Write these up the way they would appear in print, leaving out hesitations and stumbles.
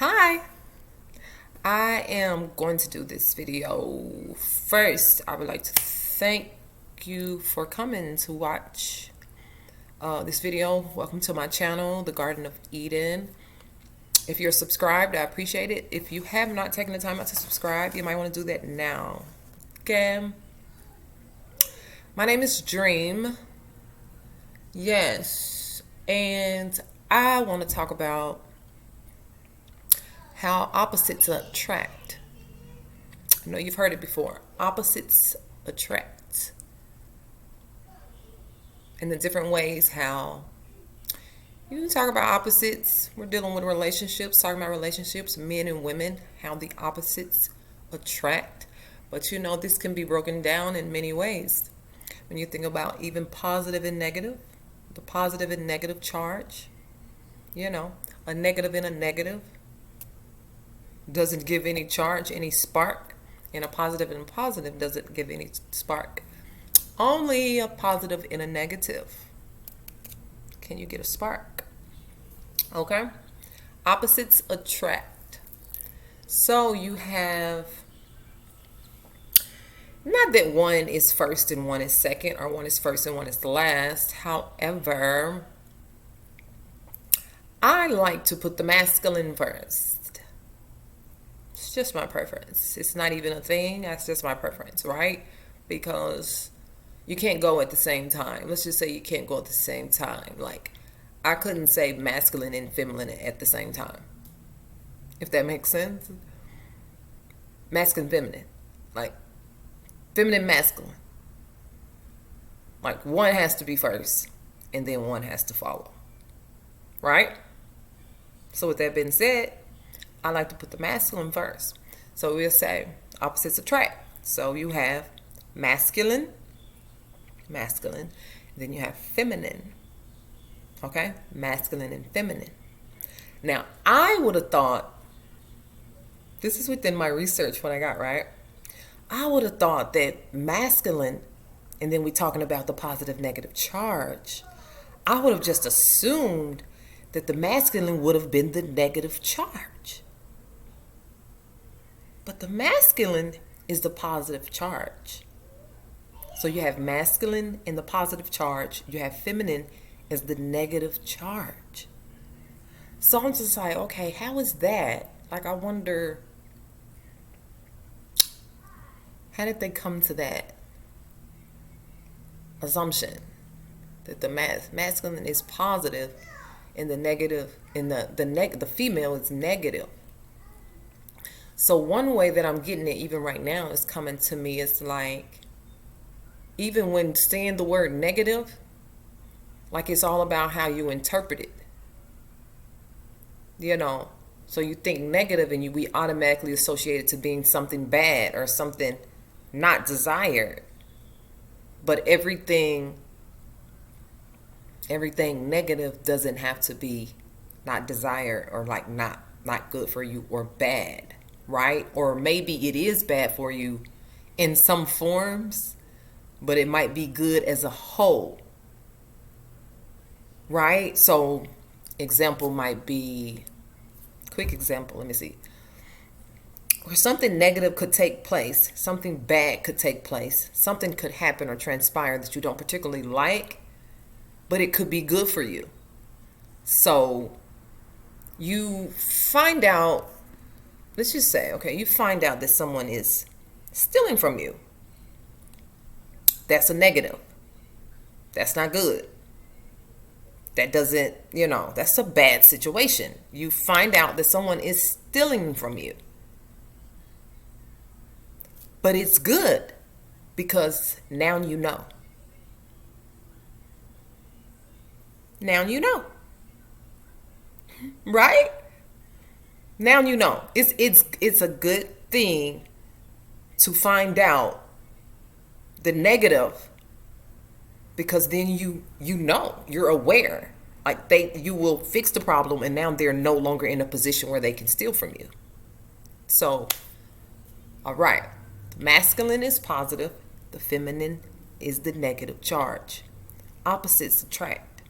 Hi, I am going to do this video. First, I would like to thank you for coming to watch this video. Welcome to my channel, The Garden of Eden. If you're subscribed, I appreciate it. If you have not taken the time out to subscribe, you might want to do that now. Okay. My name is Dream. Yes. And I want to talk about how opposites attract. I know you've heard it before. Opposites attract. And the different ways how you talk about opposites. We're dealing with relationships, talking about relationships, men and women, how the opposites attract. But this can be broken down in many ways. When you think about even positive and negative, the positive and negative charge, a negative and a negative doesn't give any charge, any spark, and a positive and a positive doesn't give any spark. Only a positive and a negative can you get a spark. Okay? Opposites attract. So you have, not that one is first and one is second, or one is first and one is last. However, I like to put the masculine first. It's just my preference. It's not even a thing. That's just my preference, right? Because you can't go at the same time. Let's just say you can't go at the same time. Like, I couldn't say masculine and feminine at the same time. If that makes sense. Masculine, feminine. Like, feminine, masculine. Like, one has to be first, and then one has to follow. Right? So with that being said, I like to put the masculine first. So we'll say opposites attract. So you have masculine, then you have feminine. Okay? Masculine and feminine. Now, I would have thought, this is within my research what I got, right? I would have thought that masculine, and then we're talking about the positive negative charge, I would have just assumed that the masculine would have been the negative charge. But the masculine is the positive charge. So you have masculine in the positive charge. You have feminine as the negative charge. So I'm just like, okay, how is that? Like, I wonder, how did they come to that assumption that the masculine is positive and the negative, and the female is negative? So one way that I'm getting it even right now is coming to me. It's like, even when saying the word negative, like it's all about how you interpret it. So you think negative and we automatically associate it to being something bad or something not desired. But everything negative doesn't have to be not desired or like not good for you or bad. Right? Or maybe it is bad for you in some forms, but it might be good as a whole. Right? So, example might be, quick example, let me see. Where something negative could take place, something bad could take place, something could happen or transpire that you don't particularly like, but it could be good for you. So, you find out, let's just say, okay, you find out that someone is stealing from you. That's a negative. That's not good. That doesn't, that's a bad situation. You find out that someone is stealing from you. But it's good because now you know. Now you know. Right? Now you know. It's a good thing to find out the negative, because then you're aware. Like you will fix the problem, and now they're no longer in a position where they can steal from you. So, all right. The masculine is positive, the feminine is the negative charge. Opposites attract.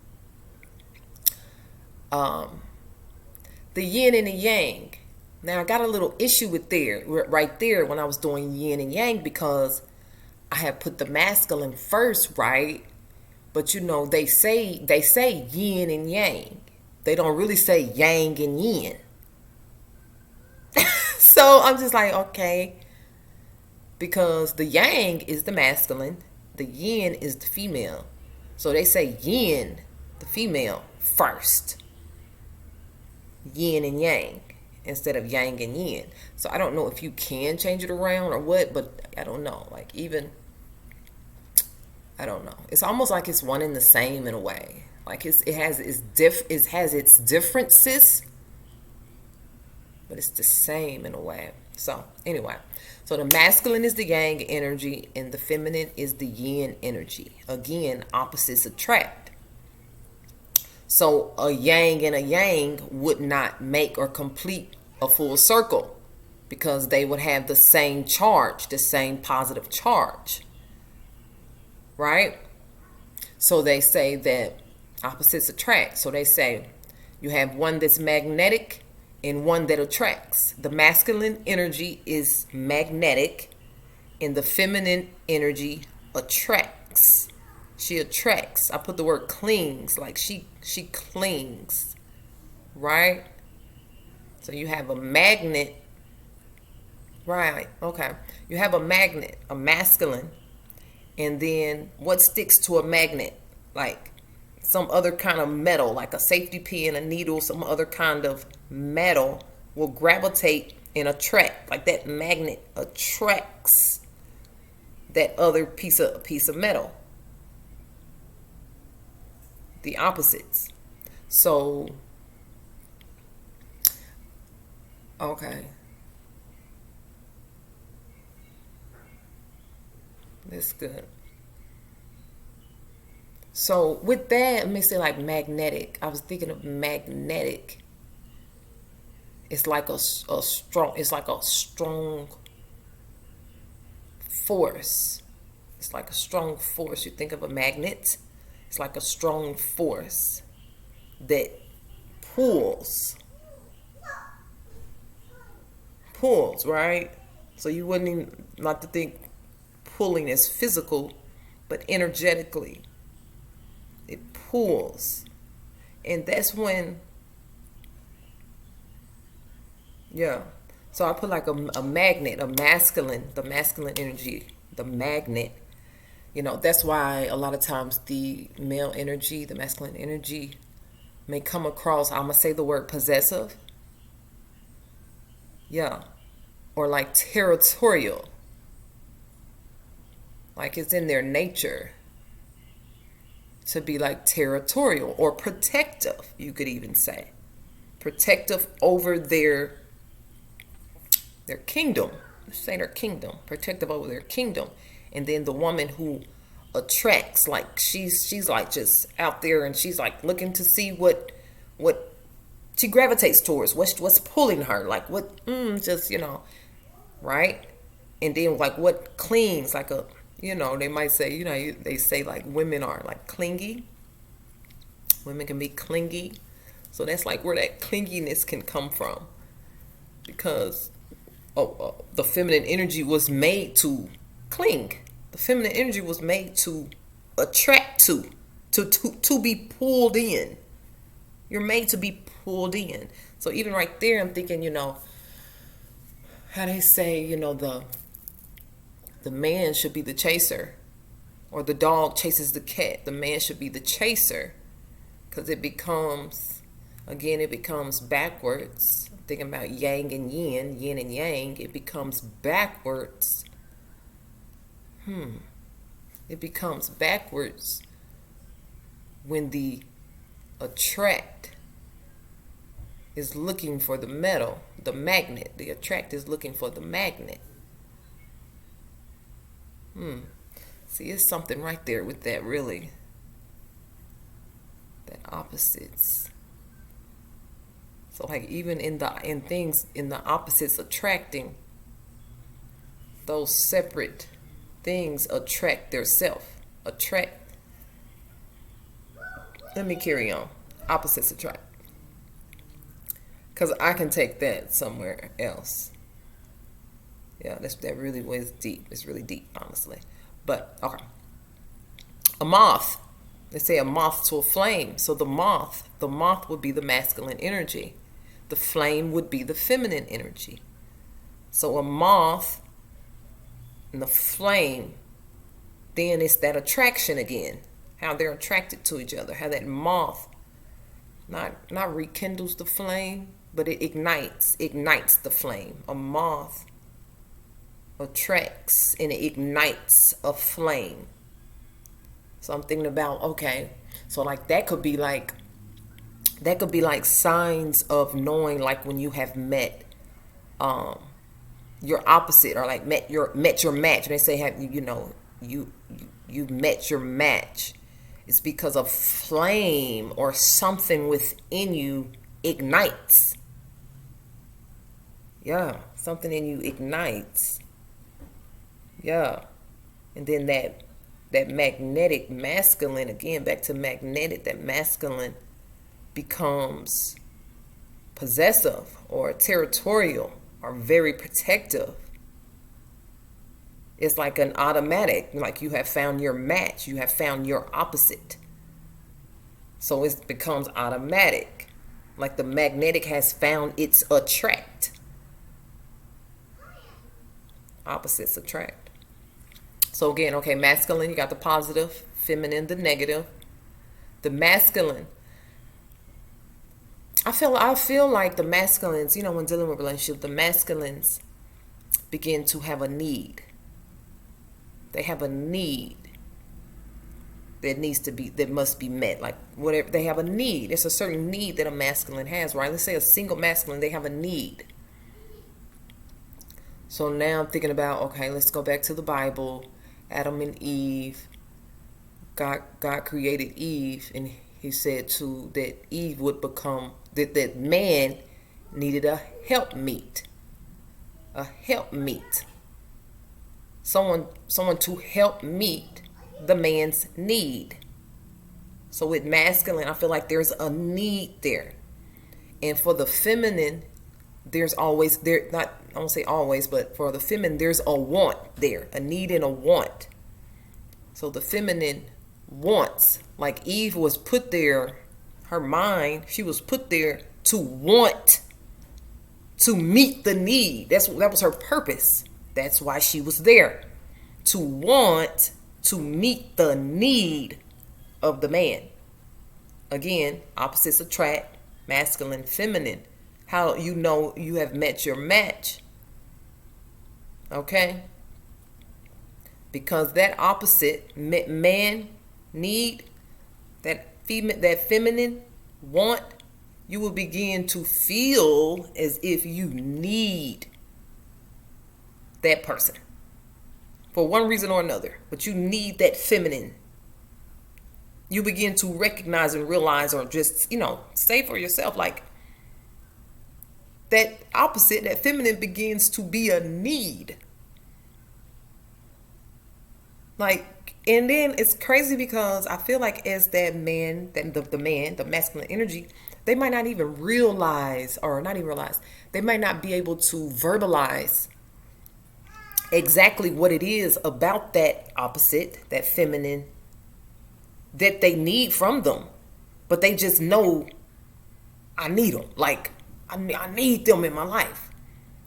The yin and the yang. Now I got a little issue with there, right there, when I was doing yin and yang, because I had put the masculine first, right? But they say yin and yang. They don't really say yang and yin. So I'm just like, okay, because the yang is the masculine, the yin is the female. So they say yin, the female, first. Yin and yang instead of yang and yin. So I don't know if you can change it around or what, but I don't know. Like, even, I don't know. It's almost like it's one and the same in a way. Like, it has its differences, but it's the same in a way. So anyway, so the masculine is the yang energy and the feminine is the yin energy. Again, opposites attract. So a yang and a yang would not make or complete a full circle, because they would have the same charge, the same positive charge, right? So they say that opposites attract. So they say you have one that's magnetic and one that attracts. The masculine energy is magnetic and the feminine energy attracts. She attracts. I put the word clings, like she clings, right? So you have a magnet, right? Okay. You have a magnet, a masculine, and then what sticks to a magnet? Like some other kind of metal, like a safety pin, a needle, some other kind of metal will gravitate and attract. Like that magnet attracts that other piece of metal. The opposites. So, okay. That's good. So with that, let me say like magnetic. I was thinking of magnetic. It's like a strong. It's like a strong force. It's like a strong force. You think of a magnet. It's like a strong force that pulls, right? So you wouldn't even, not to think pulling as physical, but energetically, it pulls. And that's when, yeah. So I put like a magnet, the masculine energy, the magnet. That's why a lot of times the male energy, the masculine energy, may come across, I'm going to say the word possessive. Yeah. Or like territorial. Like it's in their nature to be like territorial or protective, you could even say. Protective over their kingdom. Let's say their kingdom. Protective over their kingdom. And then the woman who attracts, like she's like just out there and she's like looking to see what she gravitates towards, what's pulling her, like what just right? And then like what clings, like a they might say, they say like women are like clingy. Women can be clingy. So that's like where that clinginess can come from, because the feminine energy was made to cling. The feminine energy was made to attract, to be pulled in. You're made to be pulled in. So even right there, I'm thinking, how they say, the man should be the chaser, or the dog chases the cat. The man should be the chaser, because it becomes backwards. I'm thinking about yang and yin and yang. It becomes backwards. It becomes backwards when the attract is looking for the metal, the magnet. The attract is looking for the magnet. See, it's something right there with that, really. That opposites. So like even in the opposites attracting, those separate things attract their self. Attract. Let me carry on. Opposites attract. Because I can take that somewhere else. Yeah, that really was deep. It's really deep, honestly. But, okay. A moth. They say a moth to a flame. So the moth would be the masculine energy. The flame would be the feminine energy. So a moth and the flame, then it's that attraction again. How they're attracted to each other. How that moth not rekindles the flame, but it ignites the flame. A moth attracts and it ignites a flame. So I'm thinking about, okay, so like that could be like signs of knowing, like when you have met your opposite, or like met your match. When they say have you met your match, it's because a flame or something within you ignites. Yeah, something in you ignites. Yeah. And then that magnetic masculine, again, back to magnetic, that masculine becomes possessive or territorial or very protective. It's like an automatic, like you have found your match, you have found your opposite. So it becomes automatic, like the magnetic has found its attract. Opposites attract. So again, okay, masculine, you got the positive, feminine, the negative. The masculine, I feel like the masculines, when dealing with relationships, the masculines begin to have a need. They have a need that must be met. Like whatever, they have a need. It's a certain need that a masculine has, right? Let's say a single masculine, they have a need. So now I'm thinking about, okay, let's go back to the Bible. Adam and Eve. God created Eve, and he said that Eve would become, that man needed a helpmeet. A helpmeet. Someone to help meet the man's need. So with masculine, I feel like there's a need there. And for the feminine, there's always, I won't say always, but for the feminine, there's a want there, a need and a want. So the feminine wants, like Eve was put there, her mind, she was put there to want to meet the need. That was her purpose. That's why she was there, to want to meet the need of the man. Again, opposites attract, masculine, feminine. How you know you have met your match? Okay? Because that opposite man need, that feminine want, you will begin to feel as if you need that person for one reason or another, but you need that feminine. You begin to recognize and realize, or just, say for yourself, like that opposite, that feminine begins to be a need. Like, and then it's crazy because I feel like as that man, the masculine energy, they might not even realize, or not even realize, they might not be able to verbalize exactly what it is about that opposite, that feminine, that they need from them. But they just know, I need them. Like, I need them in my life.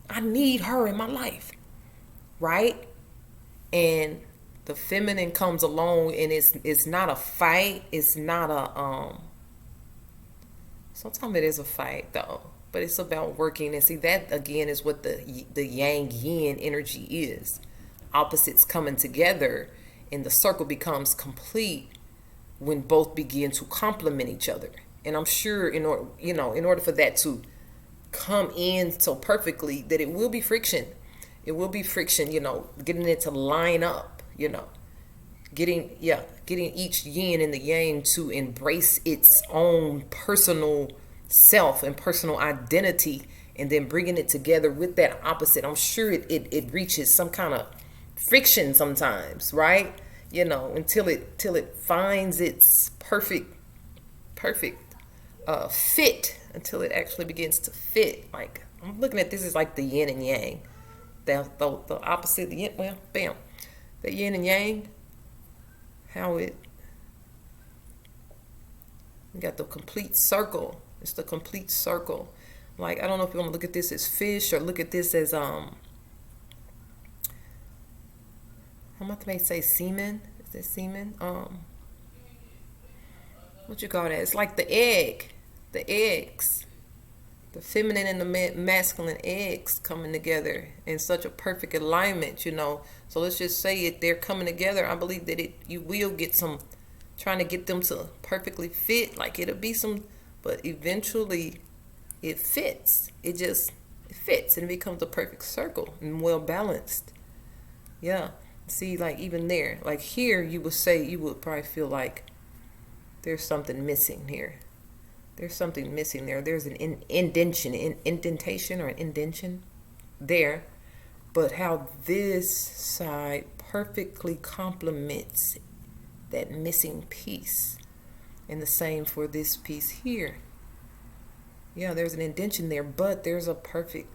I need her in my life. Right? And the feminine comes along, and it's not a fight. It's not a, sometimes it is a fight though. But it's about working. And see, that again is what the yang yin energy is. Opposites coming together, and the circle becomes complete when both begin to complement each other. And I'm sure in order for that to come in so perfectly, that it will be friction. It will be friction, getting it to line up, getting each yin and the yang to embrace its own personal self and personal identity, and then bringing it together with that opposite. I'm sure it reaches some kind of friction sometimes, right? Until it finds its perfect fit. until it actually begins to fit. Like, I'm looking at this as like the yin and yang. The opposite, the yin, well, bam. The yin and yang, how it, you got the complete circle. It's the complete circle. Like, I don't know if you want to look at this as fish or look at this as, I'm about to say semen. Is it semen? What you call that? It's like the egg, the eggs, the feminine and the masculine eggs coming together in such a perfect alignment, you know. So let's just say it, they're coming together. I believe that you will get some, trying to get them to perfectly fit. Like, it'll be some, but eventually it fits. It fits and it becomes a perfect circle and well balanced. Yeah. See, like even there, like here, you would probably feel like there's something missing here. There's something missing there. There's an indentation or an indentation there. But how this side perfectly complements that missing piece. And the same for this piece here. Yeah, there's an indentation there, but there's a perfect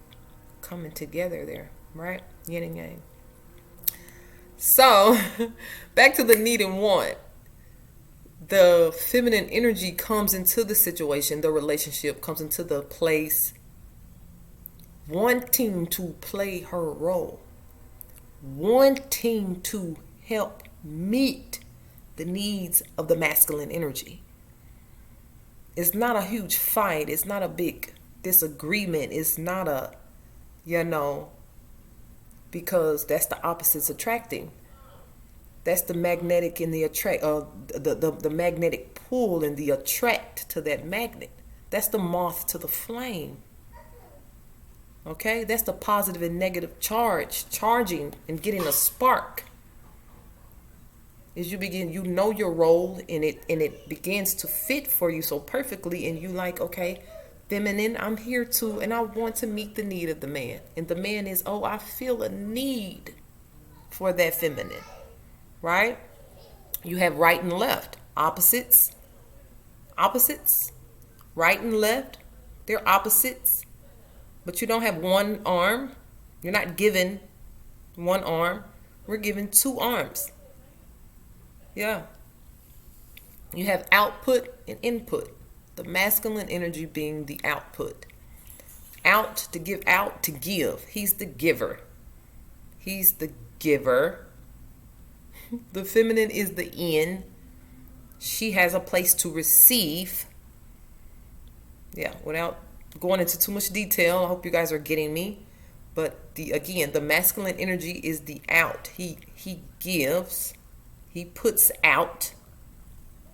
coming together there, right? Yin and yang. So, back to the need and want. The feminine energy comes into the situation, the relationship comes into the place, wanting to play her role, wanting to help meet the needs of the masculine energy. It's not a huge fight. It's not a big disagreement. It's not a, because that's the opposites attracting. That's the magnetic and the attract, the magnetic pull and the attract to that magnet. That's the moth to the flame. Okay, that's the positive and negative charging and getting a spark. As you begin, you know your role, and it begins to fit for you so perfectly, and you like, okay, feminine, I'm here to, and I want to meet the need of the man. And the man is, oh, I feel a need for that feminine, right? You have right and left, opposites, right and left, they're opposites, but you don't have one arm. You're not given one arm. We're given two arms. Yeah. You have output and input. The masculine energy being the output. Out, to give out, to give. He's the giver. He's the giver. The feminine is the in. She has a place to receive. Yeah, without going into too much detail, I hope you guys are getting me. But the masculine energy is the out. He gives. He puts out.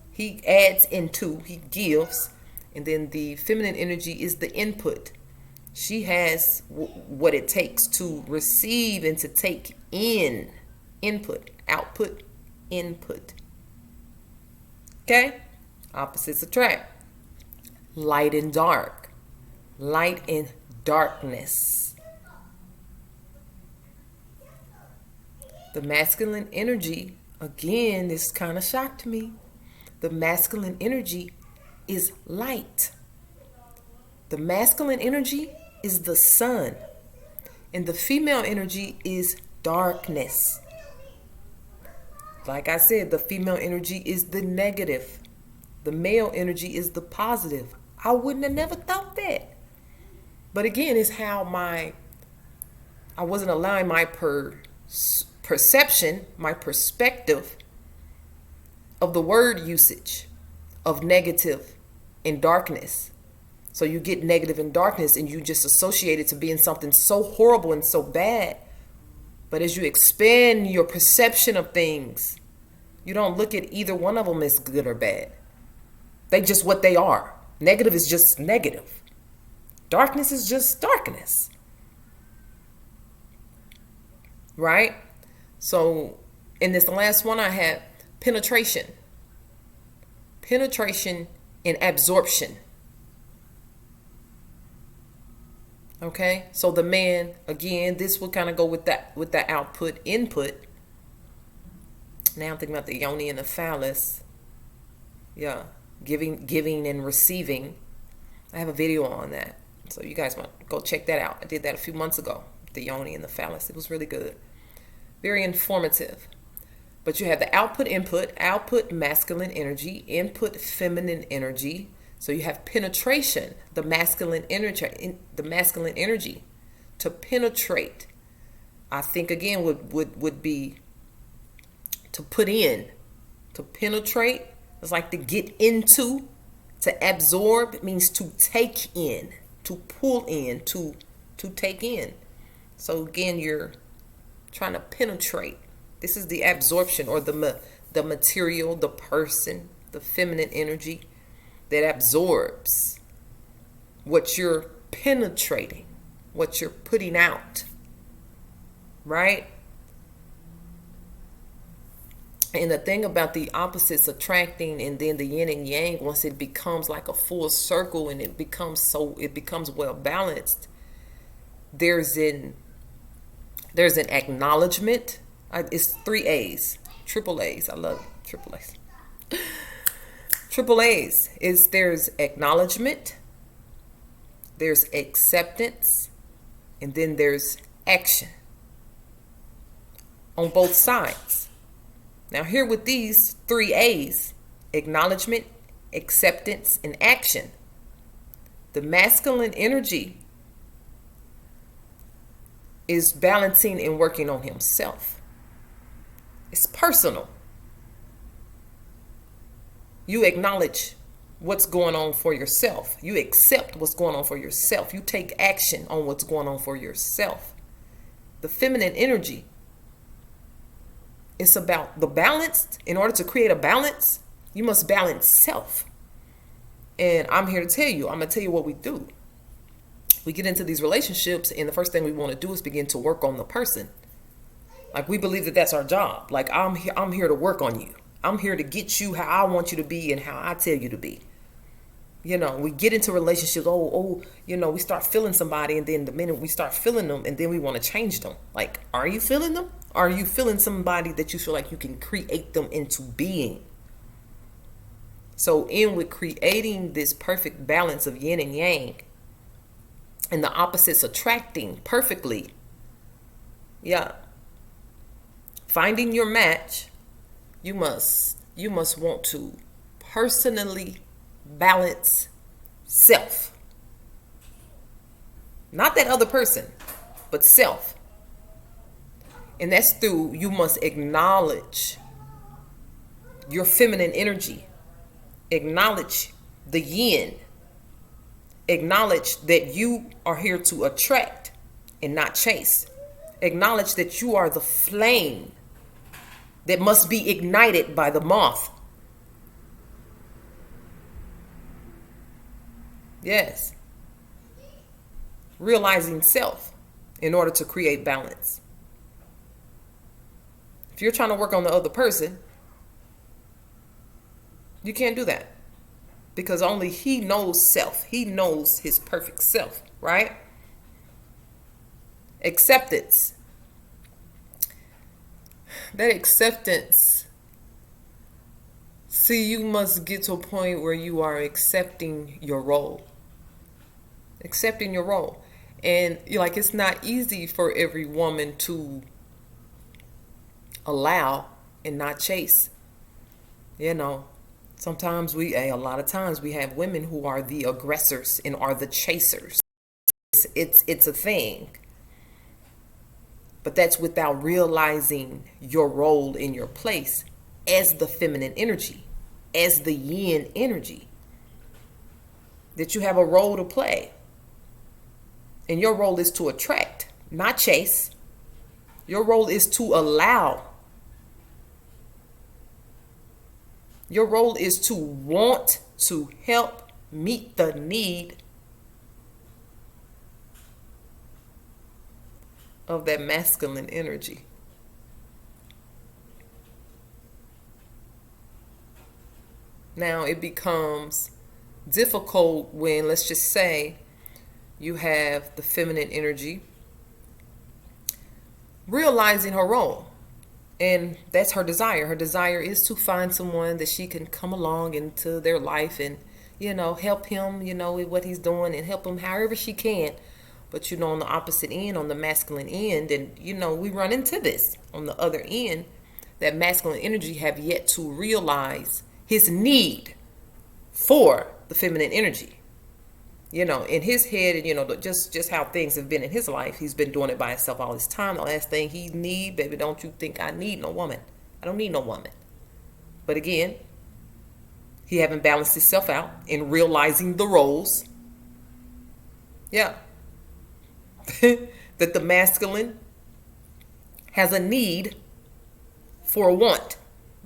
He adds into. He gives. And then the feminine energy is the input. She has what it takes to receive and to take in. Input, output, input. Okay? Opposites attract. Light and dark. Light and darkness. The masculine energy, again, this kind of shocked me. The masculine energy is light. The masculine energy is the sun. And the female energy is darkness. Like I said, the female energy is the negative. The male energy is the positive. I wouldn't have never thought that. But again, it's how I wasn't allowing my perception, my perspective of the word usage of negative and darkness. So you get negative and darkness and you just associate it to being something so horrible and so bad. But as you expand your perception of things, you don't look at either one of them as good or bad. They just what they are. Negative is just negative. Darkness is just darkness. Right? So in this last one I have penetration. Penetration and absorption. Okay? So the man, again, this will kind of go with that output, input. Now I'm thinking about the yoni and the phallus. Yeah. Giving and receiving. I have a video on that. So you guys want to go check that out. I did that a few months ago. The yoni and the phallus. It was really good. Very informative. But you have the output masculine energy, input feminine energy. So you have penetration, the masculine energy to penetrate. I think again would be to put in, to penetrate. It's like to get into, to absorb. It means to take in, to pull in, to take in. So again, you're trying to penetrate. This is the absorption, or the material, the person, the feminine energy that absorbs what you're penetrating, what you're putting out, right? And the thing about the opposites attracting, and then the yin and yang, once it becomes like a full circle and it becomes well balanced, there's an acknowledgement. It's 3 A's, triple A's. I love triple A's. Triple A's is there's acknowledgement, there's acceptance, and then there's action on both sides. Now here with these 3 A's, acknowledgement, acceptance, and action, the masculine energy is balancing and working on himself. It's personal. You acknowledge what's going on for yourself. You accept what's going on for yourself. You take action on what's going on for yourself. The feminine energy, it's about the balance. In order to create a balance, you must balance self. And I'm here to tell you, I'm going to tell you what we do. We get into these relationships, and the first thing we want to do is begin to work on the person. Like, we believe that that's our job. Like, I'm here to work on you. I'm here to get you how I want you to be and how I tell you to be. You know, we get into relationships, we start feeling somebody, and then the minute we start feeling them, and then we want to change them. Like, are you feeling them? Are you feeling somebody that you feel like you can create them into being? So in with creating this perfect balance of yin and yang, and the opposites attracting perfectly. Yeah. Finding your match, you must want to personally balance self. Not that other person, but self. And that's through, you must acknowledge your feminine energy. Acknowledge the yin. Acknowledge that you are here to attract and not chase. Acknowledge that you are the flame that must be ignited by the moth. Yes. Realizing self in order to create balance. If you're trying to work on the other person, you can't do that. Because only he knows self. He knows his perfect self, right? Acceptance. That acceptance, see, you must get to a point where you are accepting your role. Accepting your role. And it's not easy for every woman to allow and not chase. Sometimes a lot of times we have women who are the aggressors and are the chasers. It's a thing. But that's without realizing your role in your place as the feminine energy, as the yin energy. That you have a role to play. And your role is to attract, not chase. Your role is to allow. Your role is to want to help meet the need of that masculine energy. Now it becomes difficult when, let's just say, you have the feminine energy realizing her role. And that's her desire. Her desire is to find someone that she can come along into their life and, help him, with what he's doing and help him however she can. But, on the opposite end, on the masculine end, and, we run into this on the other end, that masculine energy have yet to realize his need for the feminine energy. In his head, and, just how things have been in his life, he's been doing it by himself all this time. The last thing he need, baby, don't you think I need no woman. I don't need no woman. But again, he haven't balanced himself out in realizing the roles. Yeah. That the masculine has a need for a want.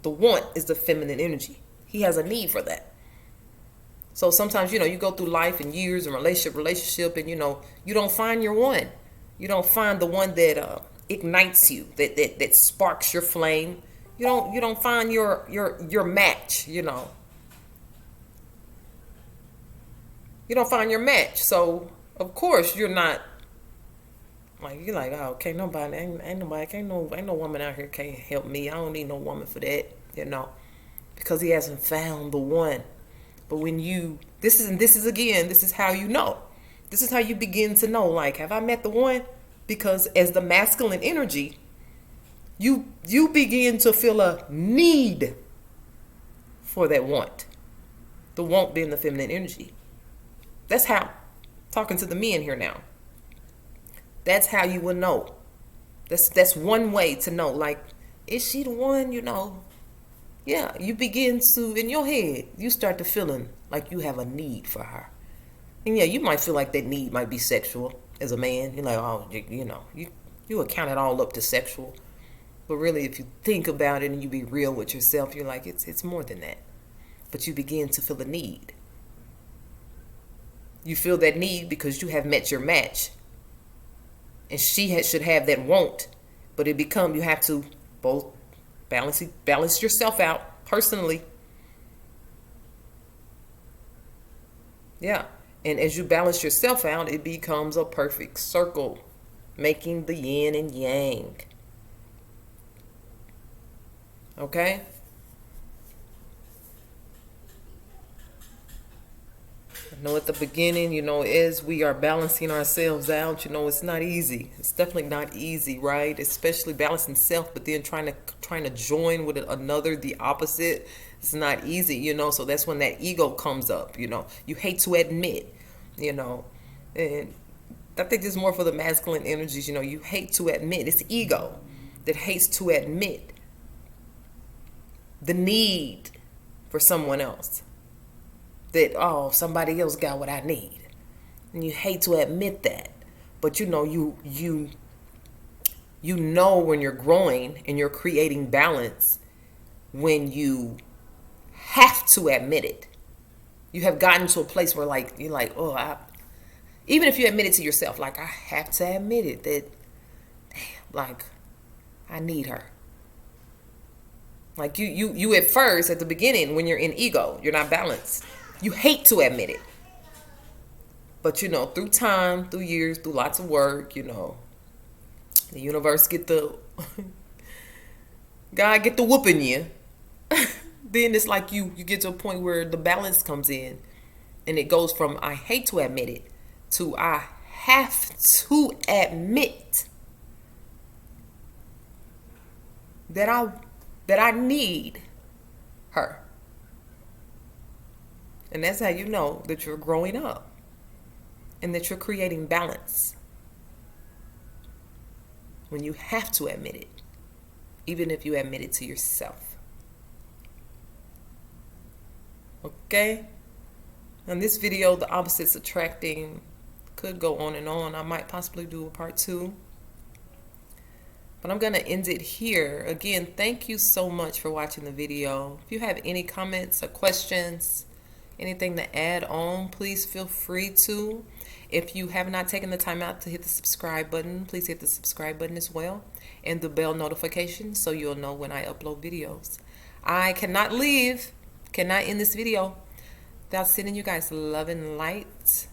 The want is the feminine energy. He has a need for that. So sometimes, you go through life and years and relationship, and, you don't find your one. You don't find the one that ignites you, that sparks your flame. You don't find your match, You don't find your match. So, of course, you're not, you're like, oh, can't nobody, ain't no woman out here can't help me. I don't need no woman for that, because he hasn't found the one. But when this is how you know. This is how you begin to know, have I met the one? Because as the masculine energy, you begin to feel a need for that want. The want being the feminine energy. That's how, talking to the men here now, that's how you will know. That's one way to know, is she the one, Yeah, you begin to, in your head, you start to feeling like you have a need for her. And yeah, you might feel like that need might be sexual as a man. You're like, oh, you account it all up to sexual. But really, if you think about it and you be real with yourself, you're like, it's more than that. But you begin to feel a need. You feel that need because you have met your match. And she should have that want. But you have to both balance yourself out personally. Yeah. And as you balance yourself out, it becomes a perfect circle, making the yin and yang. Okay? I know at the beginning, as we are balancing ourselves out, it's not easy. It's definitely not easy, right? Especially balancing self, but then trying to join with another, the opposite. It's not easy, So that's when that ego comes up, You hate to admit, And I think it's more for the masculine energies, You hate to admit. It's ego that hates to admit the need for someone else. That, oh, somebody else got what I need. And you hate to admit that. But you know when you're growing and you're creating balance when you have to admit it. You have gotten to a place where you're like, oh, even if you admit it to yourself, I have to admit it that, damn, I need her. You at first, at the beginning, when you're in ego, you're not balanced. You hate to admit it. But, through time, through years, through lots of work, the universe God get the whooping you. Then it's like you get to a point where the balance comes in. And it goes from I hate to admit it to I have to admit that I need her. And that's how you know that you're growing up and that you're creating balance. When you have to admit it, even if you admit it to yourself. Okay? In this video, the opposites attracting could go on and on. I might possibly do a part 2. But I'm going to end it here. Again, thank you so much for watching the video. If you have any comments or questions, anything to add on, please feel free to. If you have not taken the time out to hit the subscribe button, please hit the subscribe button as well. And the bell notification so you'll know when I upload videos. I cannot end this video without sending you guys love and light.